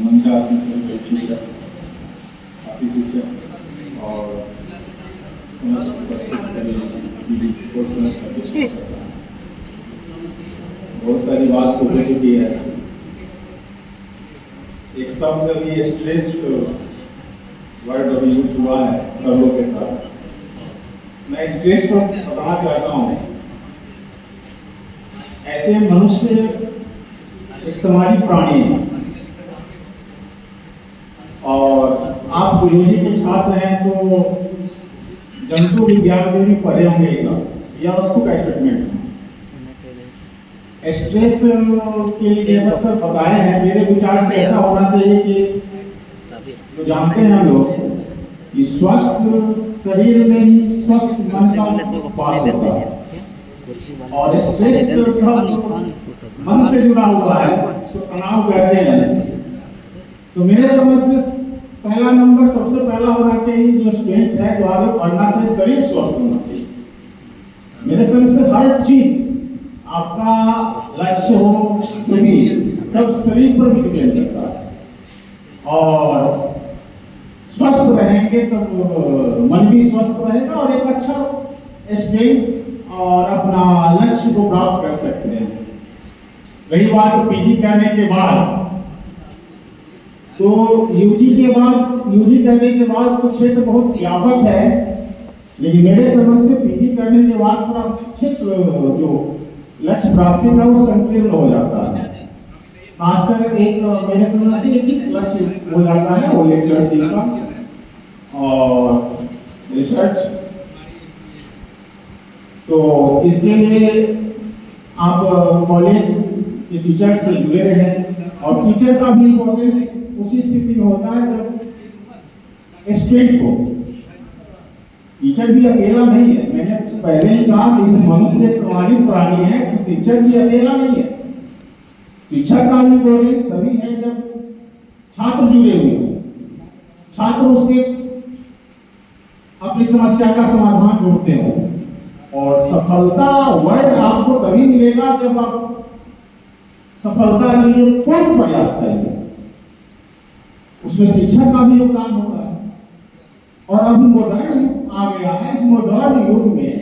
मंचासन से शिक्षक, साथी शिक्षक और समस्त उपस्थित सभी कोर्स सेमेस्टर के शिक्षक, बहुत सारी बात तो हो चुकी है। एक शब्द भी स्ट्रेस वर्ड अभी यूज हुआ है सर्वों के साथ। मैं स्ट्रेस को बताना चाहता हूँ, ऐसे मनुष्य एक सामाजिक प्राणी है और आप यूजी के छात्र हैं तो जंतु विज्ञान में भी पढ़े होंगे यह उसको का स्टेटमेंट है। स्ट्रेस के लिए जैसा सर बताए हैं, मेरे विचार से ऐसा होना चाहिए कि तो जानते हैं हम लोग कि स्वस्थ शरीर में ही स्वस्थ मन का वास होता है और स्ट्रेस सब मन से जुड़ा हुआ है, इसको तनाव कहते हैं। तो मेरे समझ से पहला नंबर सबसे पहला होना चाहिए, जो स्टूडेंट है जो आगे पढ़ना चाहिए, शरीर स्वस्थ होना चाहिए। मेरे समझ से हर चीज आपका लक्ष्य हो जो भी सब शरीर पर भी डिपेंड करता है और स्वस्थ रहेंगे तो मन भी स्वस्थ रहेगा और एक अच्छा स्टूडेंट और अपना लक्ष्य को प्राप्त कर सकते हैं। रही बात पीजी करने के बाद, तो यूजी करने के बाद कुछ क्षेत्र बहुत व्यापक है, लेकिन मेरे समझ से पीजी करने के बाद थोड़ा क्षेत्र जो लक्ष्य प्राप्ति का वो संकीर्ण हो जाता है। खासकर एक मेरे समझ से एक लक्ष्य हो जाता है, वो लेक्चरशिप का और रिसर्च। तो इसके लिए आप कॉलेज के टीचर से जुड़े रहें और टीचर का भी इम्पोर्टेंस उसी स्थिति में होता है जब स्टूडेंट हो। टीचर भी अकेला नहीं है, मैंने पहले ही कहा कि मनुष्य सामाजिक प्राणी है, तो शिक्षक भी अकेला नहीं है। शिक्षक का भी इम्पोर्टेंस तभी है जब छात्र जुड़े हुए हो, छात्र उससे अपनी समस्या का समाधान ढूंढते हो और सफलता वर्ग आपको तभी मिलेगा जब आप सफलता के लिए कोई प्रयास करेंगे, उसमें शिक्षक का भी योगदान होगा। और अभी मॉडर्न युग आ गया है, इस मॉडर्न युग में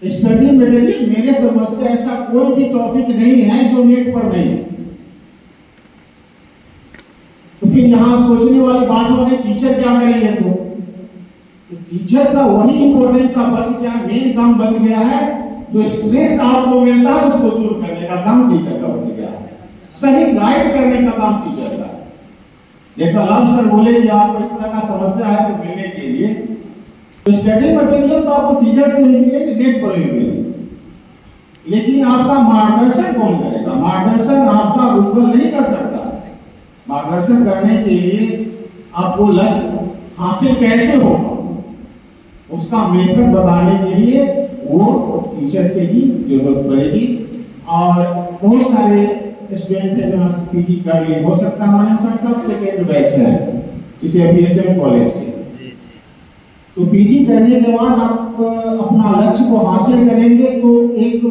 स्टडी मटेरियल मेरे समझ से ऐसा कोई भी टॉपिक नहीं है जो नेट पर नहीं है। तो फिर यहाँ सोचने वाली बात होती है टीचर क्या करेंगे, तो टीचर का वही इंपॉर्टेंस बच गया, मेन काम बच गया है, जो स्ट्रेस आपको मिलता है उसको दूर करने का काम टीचर का बच गया है, सही गाइड करने का काम टीचर का। जैसा राम सर बोले कि आपको इस तरह का समस्या है तो मिलने के लिए तो स्टडी मटेरियल तो आपको टीचर से नहीं मिलेगी, नेट पर भी मिलेगी, लेकिन आपका मार्गदर्शन कौन करेगा? मार्गदर्शन आपका गूगल नहीं कर सकता। मार्गदर्शन करने के लिए आपको लक्ष्य हासिल कैसे होगा उसका मेथड बताने के लिए वो टीचर की ही जरूरत पड़ेगी। और बहुत सारे स्टूडेंट है जो पीजी कर लिए, हो सकता है हमारे सर सब सेकेंड बैच है इसे एफएसएम कॉलेज के। तो पीजी करने के बाद आप अपना लक्ष्य को हासिल करेंगे तो एक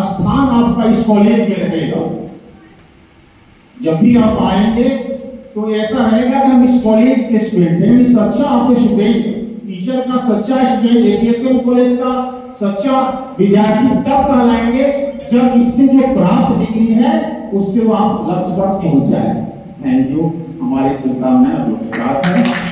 स्थान आपका इस कॉलेज में रहेगा। जब भी आप आएंगे तो ऐसा रहेगा कि हम इस कॉलेज के स्टूडेंट हैं, सच्चा आपके स्टूडेंट, टीचर का सच्चा स्टूडेंट, एपीएसएम कॉलेज का सच्चा विद्यार्थी तब कहलाएंगे जब इससे जो प्राप्त डिग्री है उससे वो आप लक्ष्य पर पहुंच जाए। थैंक यू, हमारी शुभकामनाएं आपके साथ है।